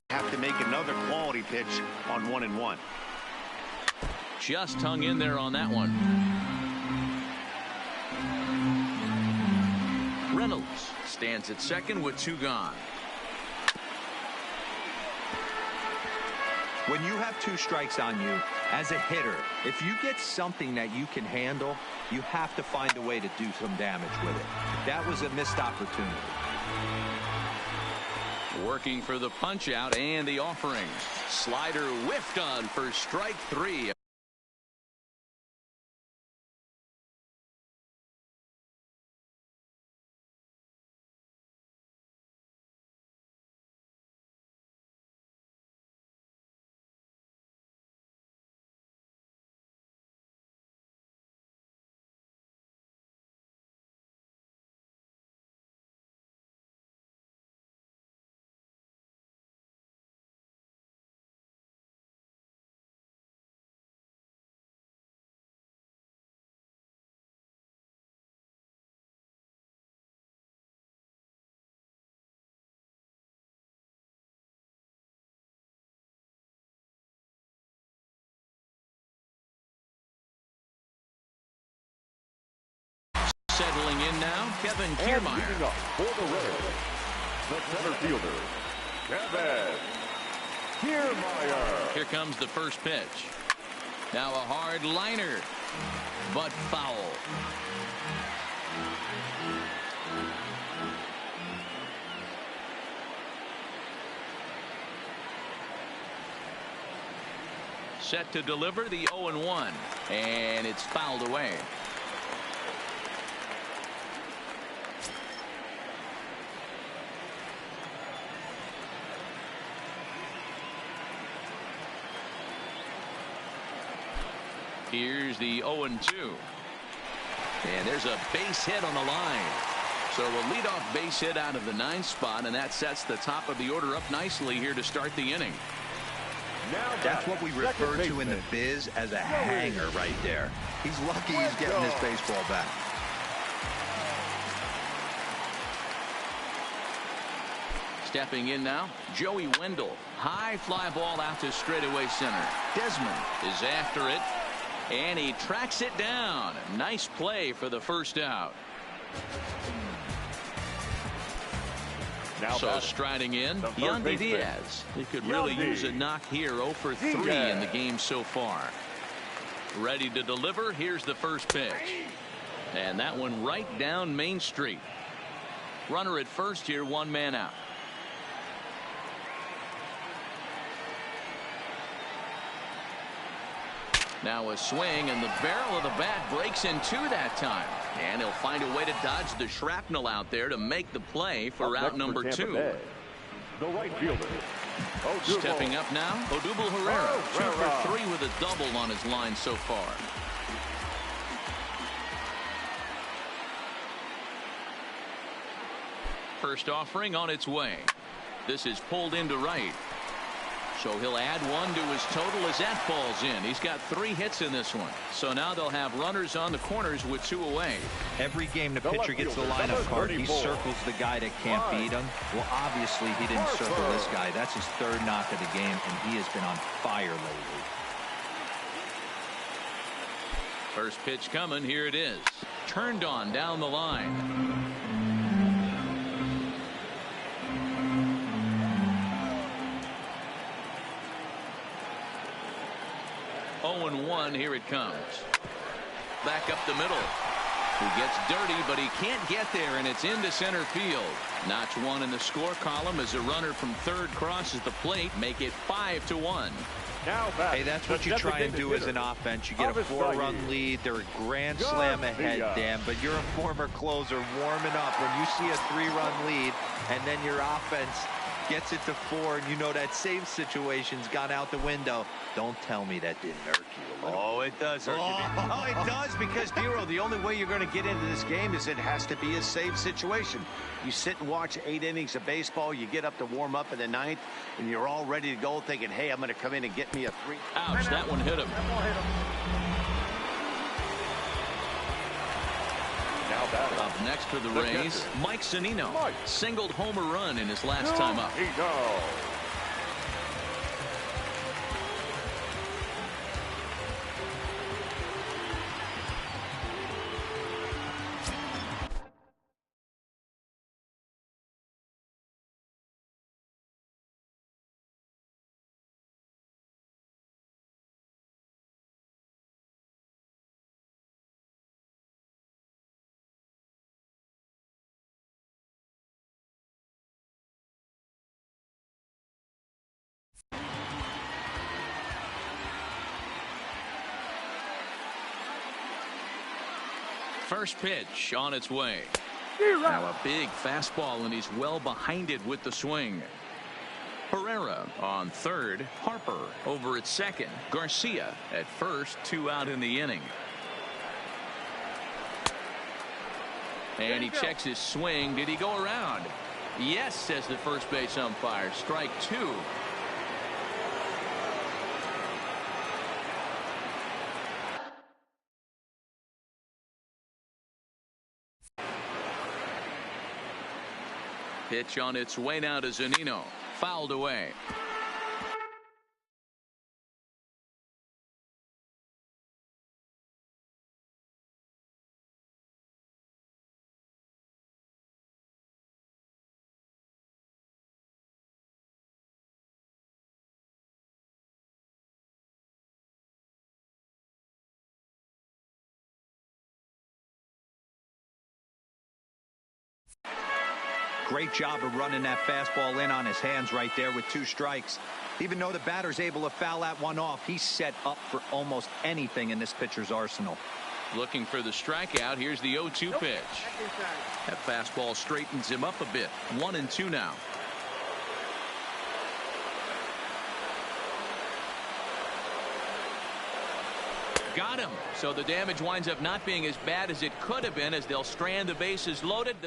G: have to make another quality pitch on 1-1.
B: Just hung in there on that one. Reynolds stands at second with 2 gone.
D: When you have 2 strikes on you, as a hitter, if you get something that you can handle, you have to find a way to do some damage with it. That was a missed opportunity.
B: Working for the punch out and the offering. Slider whiffed on for strike 3. Settling in now, Kevin Kiermaier.
F: And up for the Reds, the center fielder, Kevin Kiermaier.
B: Here comes the first pitch. Now a hard liner, but foul. Set to deliver the 0-1, and it's fouled away. Here's the 0-2. And there's a base hit on the line. So a leadoff base hit out of the 9th spot, and that sets the top of the order up nicely here to start the inning.
D: That's what we refer to in the biz as a hanger right there. He's lucky he's getting this baseball back.
B: Stepping in now, Joey Wendell. High fly ball out to straightaway center. Desmond is after it, and he tracks it down. Nice play for the first out. So striding in, Yandy Diaz. He could really use a knock here. 0 for 3 in the game so far. Ready to deliver. Here's the first pitch. And that one right down Main Street. Runner at first here, 1 man out. Now a swing, and the barrel of the bat breaks in 2 that time. And he'll find a way to dodge the shrapnel out there to make the play for out number 2.
F: The right fielder.
B: Stepping up now, Odubel Herrera. 2 for 3 with a double on his line so far. First offering on its way. This is pulled into right. So he'll add 1 to his total as that falls in. He's got 3 hits in this one. So now they'll have runners on the corners with 2 away.
D: Every game the pitcher gets the lineup card, he circles the guy that can't beat him. Well, obviously he didn't circle this guy. That's his 3rd knock of the game, and he has been on fire lately.
B: First pitch coming. Here it is. Turned on down the line. 0-1. Here it comes. Back up the middle. He gets dirty, but he can't get there, and it's into center field. Notch 1 in the score column as a runner from third crosses the plate. Make it 5-1.
D: Hey, that's what you try and do as an offense. You get a 4-run lead. They're a grand slam ahead, Dan, but you're a former closer warming up. When you see a 3-run lead and then your offense gets it to 4, and you know that save situation's gone out the window. Don't tell me that didn't irk you a little.
G: Oh, it does irk you. Oh, it does, because, Bureau, the only way you're going to get into this game is it has to be a save situation. You sit and watch 8 innings of baseball, you get up to warm up in the 9th, and you're all ready to go thinking, hey, I'm going to come in and get me a 3.
B: Ouch, that one hit him. Up next for the Rays, Mike Zunino. Singled homer run in his last time up. First pitch on its way. Now a big fastball, and he's well behind it with the swing. Herrera on third. Harper over at second. Garcia at first. 2 out in the inning. And he checks his swing. Did he go around? Yes, says the first base umpire. Strike 2. Pitch on its way now to Zunino. Fouled away.
D: Great job of running that fastball in on his hands right there with 2 strikes. Even though the batter's able to foul that one off, he's set up for almost anything in this pitcher's arsenal.
B: Looking for the strikeout. Here's the 0-2 pitch. That fastball straightens him up a bit. 1-2 now. Got him. So the damage winds up not being as bad as it could have been, as they'll strand the bases loaded.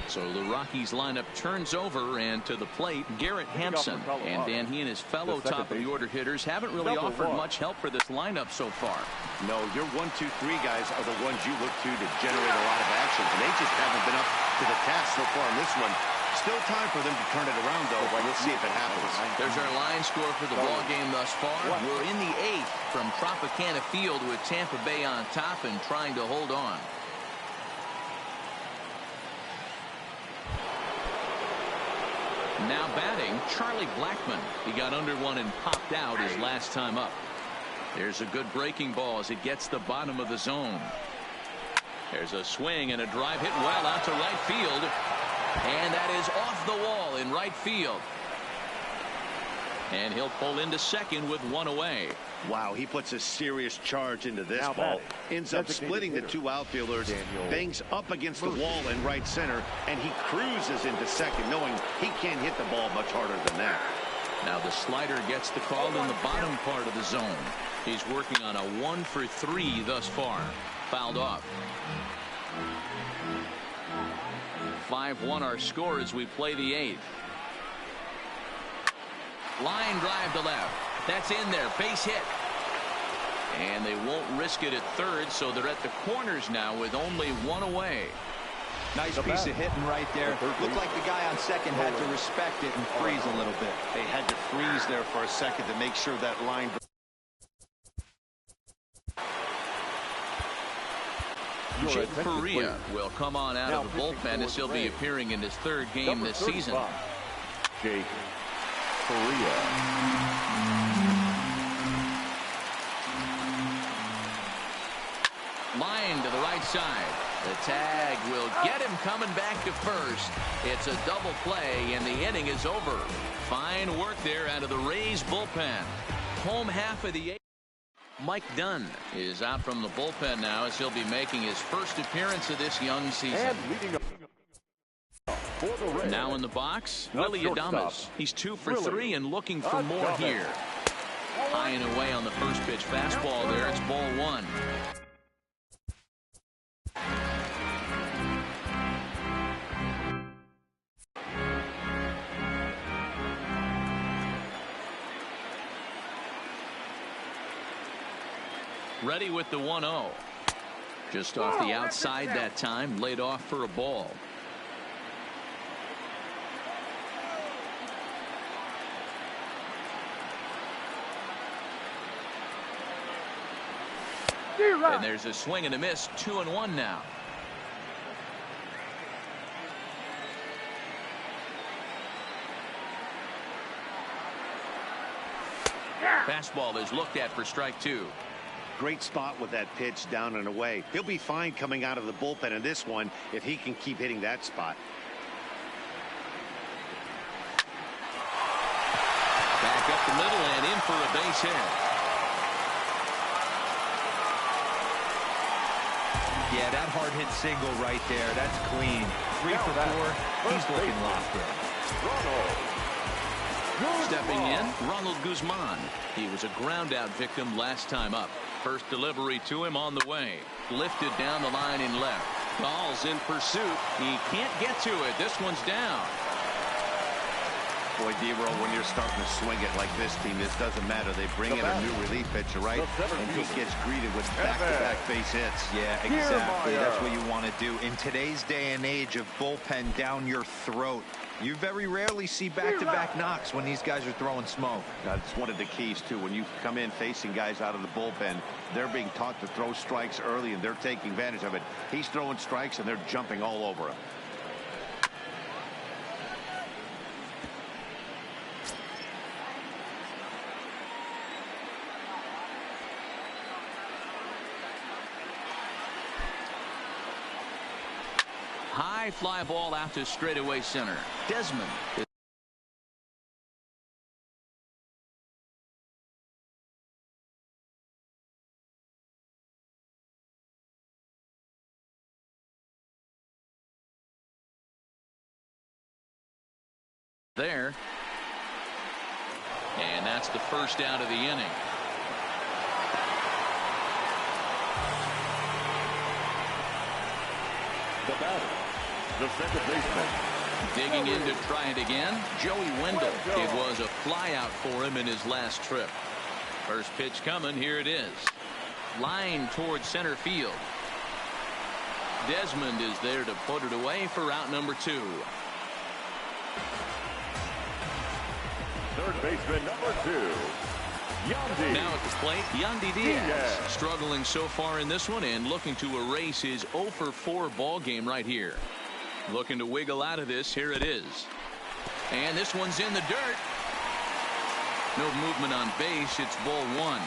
B: So the Rockies lineup turns over, and to the plate, Garrett Hampson. And Dan, he and his fellow top of the order hitters haven't really offered much help for this lineup so far.
G: No, your 1, 2, 3 guys are the ones you look to generate a lot of action. And they just haven't been up to the task so far in this one.
C: Still time for them to turn it around, though. We'll see if it happens.
B: There's our line score for the ball game thus far. We're in the 8th from Tropicana Field with Tampa Bay on top and trying to hold on. Now batting, Charlie Blackmon. He got under one and popped out his last time up. There's a good breaking ball as it gets the bottom of the zone. There's a swing and a drive hit well out to right field. And that is off the wall in right field. And he'll pull into second with one away.
C: Wow, he puts a serious charge into this ball. Ends up splitting the two outfielders, bangs up against the wall in right center, and he cruises into second, knowing he can't hit the ball much harder than that.
B: Now the slider gets the call in the bottom part of the zone. He's working on a 1-for-3 thus far. Fouled off. 5-1 our score as we play the 8th. Line drive to left. That's in there. Base hit. And they won't risk it at third, so they're at the corners now with only one away.
D: Nice piece of hitting right there. Looked like the guy on second had to respect it and freeze a little bit.
C: They had to freeze there for a second to make sure that line.
B: Jake Perea will come on out of the bullpen as he'll be appearing in his 3rd game this season.
F: Jake Perea.
B: Line to the right side. The tag will get him coming back to first. It's a double play, and the inning is over. Fine work there out of the Rays bullpen. Home half of the 8th. Mike Dunn is out from the bullpen now as he'll be making his first appearance of this young season. Now in the box, Willie Adames. He's 2 for 3 and looking for more here. High and away on the first pitch fastball there. It's ball 1. Ready with the 1-0. Just off the outside that time, laid off for a ball. And there's a swing and a miss. 2-1 now. Fastball is looked at for strike 2.
C: Great spot with that pitch down and away. He'll be fine coming out of the bullpen in this one if he can keep hitting that spot.
B: Back up the middle and in for a base hit.
D: Yeah, that hard hit single right there. That's clean. 3 for 4. He's looking locked in.
B: Stepping in, Ronald Guzman. He was a ground out victim last time up. First delivery to him on the way. Lifted down the line in left. Ball's in pursuit. He can't get to it. This one's down.
C: Boy, D-Roll, when you're starting to swing it like this team, this doesn't matter. They bring in a new relief pitcher, right? And he gets greeted with back-to-back base hits.
D: Yeah, exactly. That's what you want to do. In today's day and age of bullpen down your throat, you very rarely see back-to-back knocks when these guys are throwing smoke.
C: That's one of the keys, too. When you come in facing guys out of the bullpen, they're being taught to throw strikes early, and they're taking advantage of it. He's throwing strikes, and they're jumping all over him.
B: High fly ball out to straightaway center. Desmond. There. And that's the first out of the inning.
F: The batter, the second baseman.
B: Digging in to try it again, Joey Wendell. It was a fly out for him in his last trip. First pitch coming, here it is. Line towards center field. Desmond is there to put it away for out number 2.
F: Third baseman number 2, Yandy.
B: Now at the plate, Yandy Diaz. Struggling so far in this one and looking to erase his 0 for 4 ball game right here. Looking to wiggle out of this. Here it is. And this one's in the dirt. No movement on base. It's ball 1.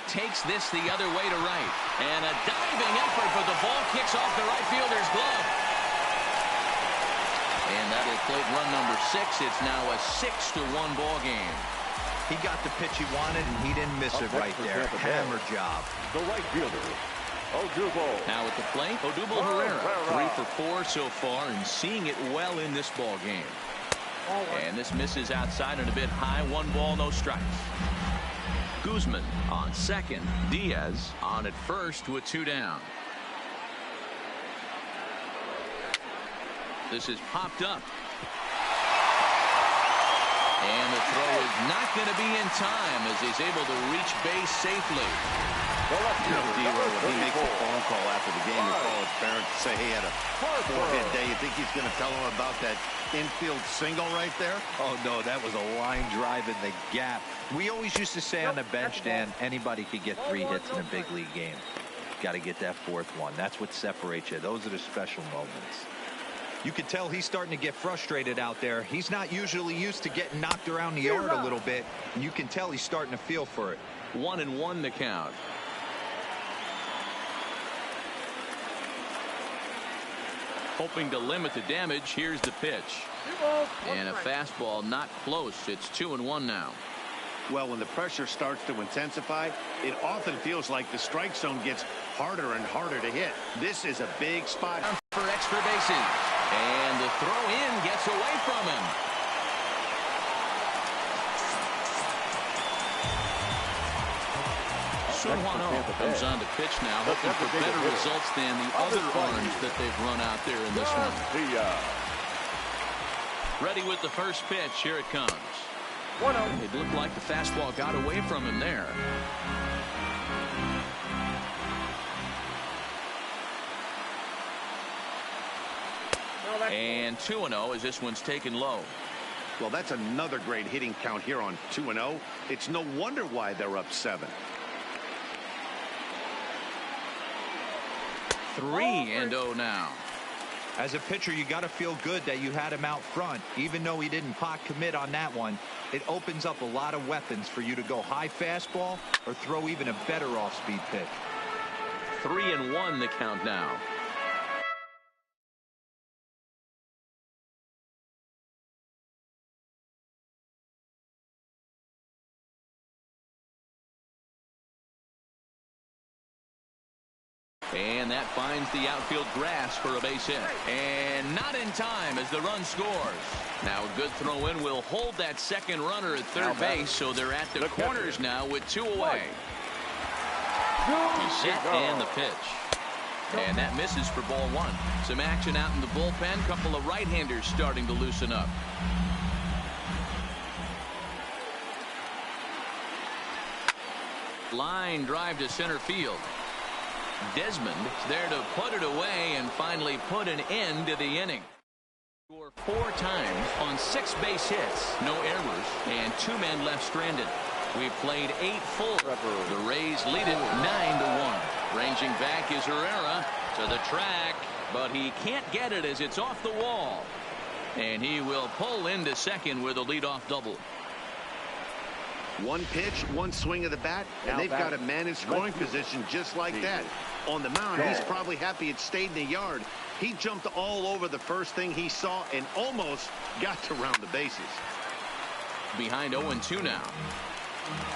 B: Takes this the other way to right. And a diving effort, but the ball kicks off the right fielder's glove. And that'll plate run number 6. It's now a 6-1 ball game.
D: He got the pitch he wanted, and he didn't miss it right there. Hammer job.
F: The right fielder, Odubel.
B: Now at the plate, Odubel Herrera. 3 for 4 so far, and seeing it well in this ball game. And this misses outside and a bit high. 1 ball, no strikes. Guzman on second. Diaz on at first with 2 down. This is popped up. And the throw is not going to be in time as he's able to reach base safely.
C: He makes a phone call after the game to call his parents to say he had a 4-hit day. You think he's going to tell him about that infield single right there?
D: Oh, no, that was a line drive in the gap. We always used to say on the bench, Dan, anybody could get 3 hits in a big league game. Got to get that 4th one. That's what separates you. Those are the special moments. You can tell he's starting to get frustrated out there. He's not usually used to getting knocked around the yard a little bit. And you can tell he's starting to feel for it.
B: 1-1 the count. Hoping to limit the damage. Here's the pitch. And a fastball not close. It's 2-1 now.
G: Well, when the pressure starts to intensify, it often feels like the strike zone gets harder and harder to hit. This is a big spot
B: for extra bases. And the throw in gets away from him. Suwano comes on to pitch now, hoping for better results than the other orange that they've run out there in this one. Ready with the first pitch. Here it comes. It looked like the fastball got away from him there. And 2-0 as this one's taken low.
G: Well, that's another great hitting count here on 2-0. It's no wonder why they're up 7.
B: 3-0 now.
D: As a pitcher, you got to feel good that you had him out front. Even though he didn't pot commit on that one, it opens up a lot of weapons for you to go high fastball or throw even a better off-speed pitch.
B: 3-1 the count now. And that finds the outfield grass for a base hit. And not in time as the run scores. Now a good throw in will hold that second runner at third base, so they're at the corners now with 2 away. He's set and the pitch. And that misses for ball 1. Some action out in the bullpen. Couple of right-handers starting to loosen up. Line drive to center field. Desmond there to put it away and finally put an end to the inning. Scored 4 times on 6 base hits, no errors, and 2 men left stranded. We've played 8 full. The Rays lead it 9-1. Ranging back is Herrera to the track, but he can't get it as it's off the wall. And he will pull into second with a leadoff double.
G: 1 pitch, 1 swing of the bat, and they've got a man in scoring position just like that. On the mound, he's probably happy it stayed in the yard. He jumped all over the first thing he saw and almost got to round the bases.
B: Behind 0-2 now.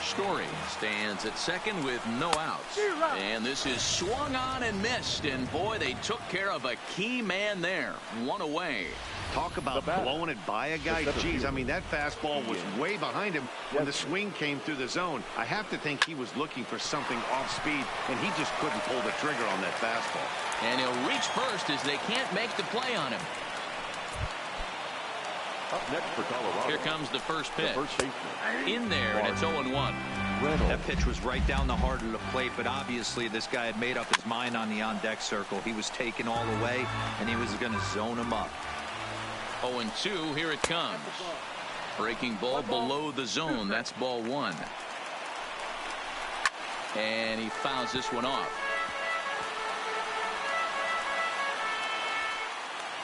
B: Story stands at second with no outs. And this is swung on and missed. And boy, they took care of a key man there. 1 away.
G: Talk about blowing it by a guy. Geez, I mean, that fastball was way behind him when the swing came through the zone. I have to think he was looking for something off speed, and he just couldn't pull the trigger on that fastball.
B: And he'll reach first as they can't make the play on him.
F: Up next for Colorado.
B: Here comes the first pitch. In there, and it's 0-1.
D: That pitch was right down the heart of the plate, but obviously this guy had made up his mind on the on-deck circle. He was taken all the way, and he was going to zone him up.
B: 0-2, here it comes. Breaking ball below the zone. That's ball one. And he fouls this one off.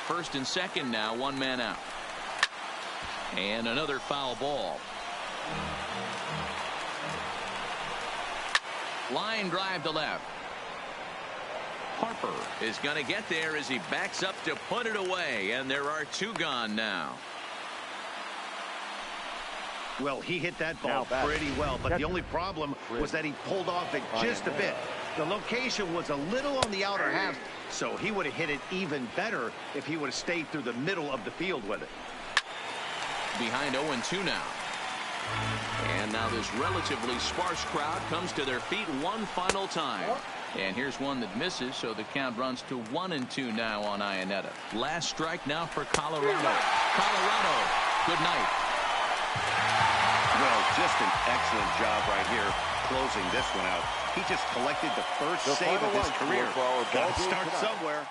B: First and second now, one man out. And another foul ball. Line drive to left. Harper is going to get there as he backs up to put it away, and there are two gone now.
G: Well, he hit that ball pretty well, but the only problem was that he pulled off it just a bit. The location was a little on the outer half, so he would have hit it even better if he would have stayed through the middle of the field with it.
B: Behind 0-2 now. And now this relatively sparse crowd comes to their feet one final time. And here's one that misses, so the count runs to 1-2 now on Iannetta. Last strike now for Colorado. Colorado, good night.
G: Well, just an excellent job right here closing this one out. He just collected the first save of his career. Got to start somewhere.